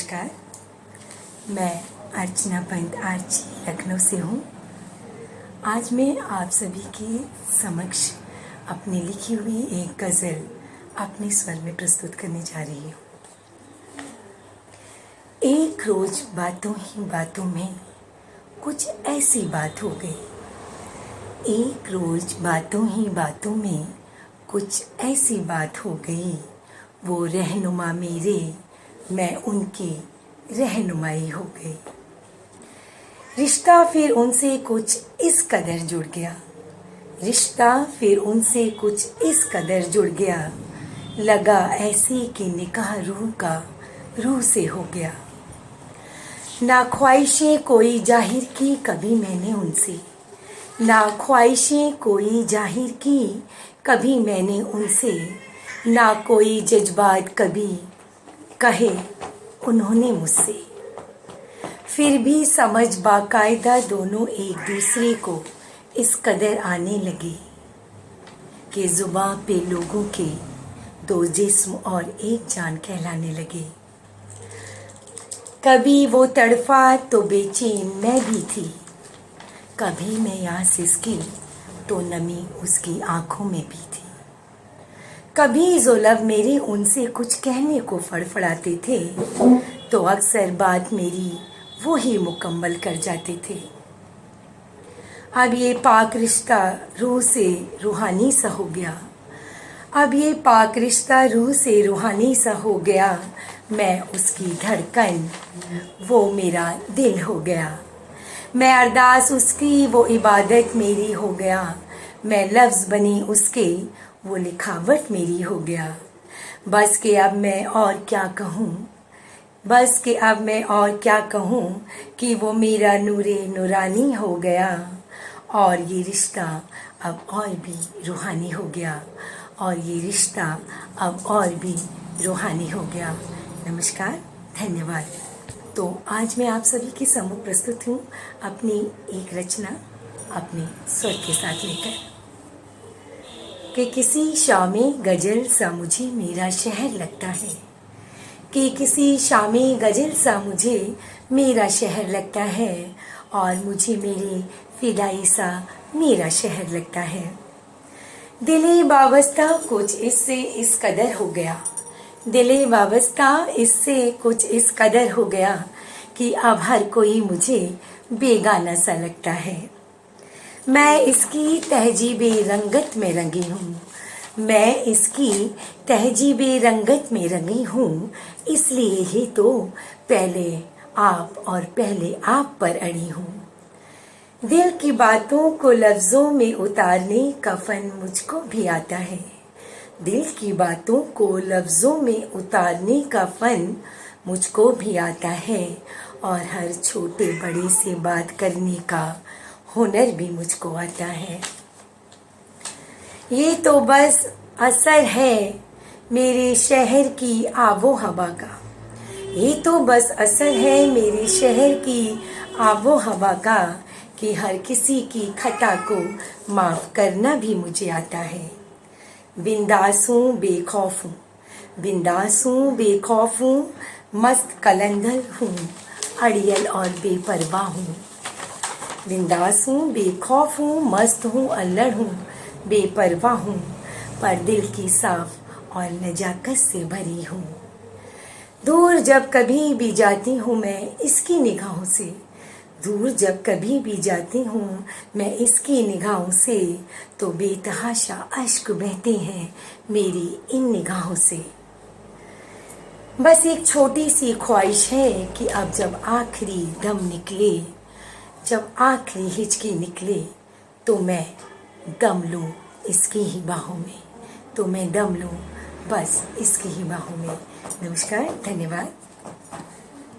नमस्कार। मैं अर्चना पंत आर्ची लखनऊ से हूँ। आज मैं आप सभी के समक्ष अपनी लिखी हुई एक गज़ल अपने स्वर में प्रस्तुत करने जा रही हूँ। एक रोज बातों ही बातों में कुछ ऐसी बात हो गई। एक रोज बातों ही बातों में कुछ ऐसी बात हो गई। वो रहनुमा मेरे, मैं उनकी रहनुमाई हो गई। रिश्ता फिर उनसे कुछ इस कदर जुड़ गया। रिश्ता फिर उनसे कुछ इस कदर जुड़ गया। लगा ऐसे कि निकाह रूह का रूह से हो गया। ना ख्वाहिशें कोई जाहिर की कभी मैंने उनसे, ना ख्वाहिशें कोई जाहिर की कभी मैंने उनसे, ना कोई जज्बात कभी कहे उन्होंने मुझसे। फिर भी समझ बाकायदा दोनों एक दूसरे को इस कदर आने लगे कि जुबां पे लोगों के दो जिस्म और एक जान कहलाने लगे। कभी वो तड़फा तो बेचैन मैं भी थी, कभी मैं यास इसकी तो नमी उसकी आंखों में भी थी। कभी जो लब मेरे उनसे कुछ कहने को फड़फड़ाते थे तो अक्सर बात मेरी वो ही मुकम्मल कर जाते थे। अब ये पाक रिश्ता रूह से रूहानी सा हो गया। अब ये पाक रिश्ता रूह से रूहानी सा हो गया। मैं उसकी धड़कन, वो मेरा दिल हो गया। मैं अरदास उसकी, वो इबादत मेरी हो गया। मैं लफ्ज़ बनी उसके, वो लिखावट मेरी हो गया। बस कि अब मैं और क्या कहूँ, बस कि अब मैं और क्या कहूँ कि वो मेरा नूरे नूरानी हो गया। और ये रिश्ता अब और भी रूहानी हो गया। और ये रिश्ता अब और भी रूहानी हो गया। नमस्कार, धन्यवाद। तो आज मैं आप सभी के सम्मुख प्रस्तुत हूँ अपनी एक रचना अपने स्वर के साथ लेकर कि किसी शामे गजल सा मुझे मेरा शहर लगता है, कि किसी शामे गजल सा मुझे मेरा शहर लगता है। और मुझे मेरे फिदाई सा मेरा शहर लगता है। दिले वाबस्ता कुछ इससे इस कदर हो गया। दिले वाबस्ता इससे कुछ इस कदर हो गया कि अब हर कोई मुझे बेगाना सा लगता है। मैं इसकी तहजीबे रंगत में रंगी हूँ। मैं इसकी तहजीबे रंगत में रंगी हूँ। इसलिए ही तो पहले आप और पहले आप पर अड़ी हूँ। दिल की बातों को लफ्ज़ों में उतारने का फन मुझको भी आता है। दिल की बातों को लफ्ज़ों में उतारने का फन मुझको भी आता है। और हर छोटे बड़े से बात करने का हुनर भी मुझको आता है। ये तो बस असर है मेरे शहर की आबो हवा का। ये तो बस असर है मेरे शहर की आबो हवा का कि हर किसी की खता को माफ़ करना भी मुझे आता है। बिंदास हूँ बेखौफ हूँ, बिंदास हूँ बेखौफ हूँ, मस्त कलंदर हूँ, अड़ियल और बेपरवाह हूँ। बिंदास हूँ बेखौफ हूँ, मस्त हूँ अल्लड़ हूँ, बेपरवाह हूँ, पर दिल की साफ और नजाकत से भरी हूँ। दूर जब कभी भी जाती हूँ मैं इसकी निगाहों से, दूर जब कभी भी जाती हूँ मैं इसकी निगाहों से, तो बेतहाशा अश्क बहते हैं मेरी इन निगाहों से। बस एक छोटी सी ख्वाहिश है कि अब जब आखिरी दम निकले, जब आखिरी हिचकी निकले, तो मैं दम लूँ इसकी ही बाहों में, तो मैं दम लूँ बस इसकी ही बाहों में। नमस्कार, धन्यवाद।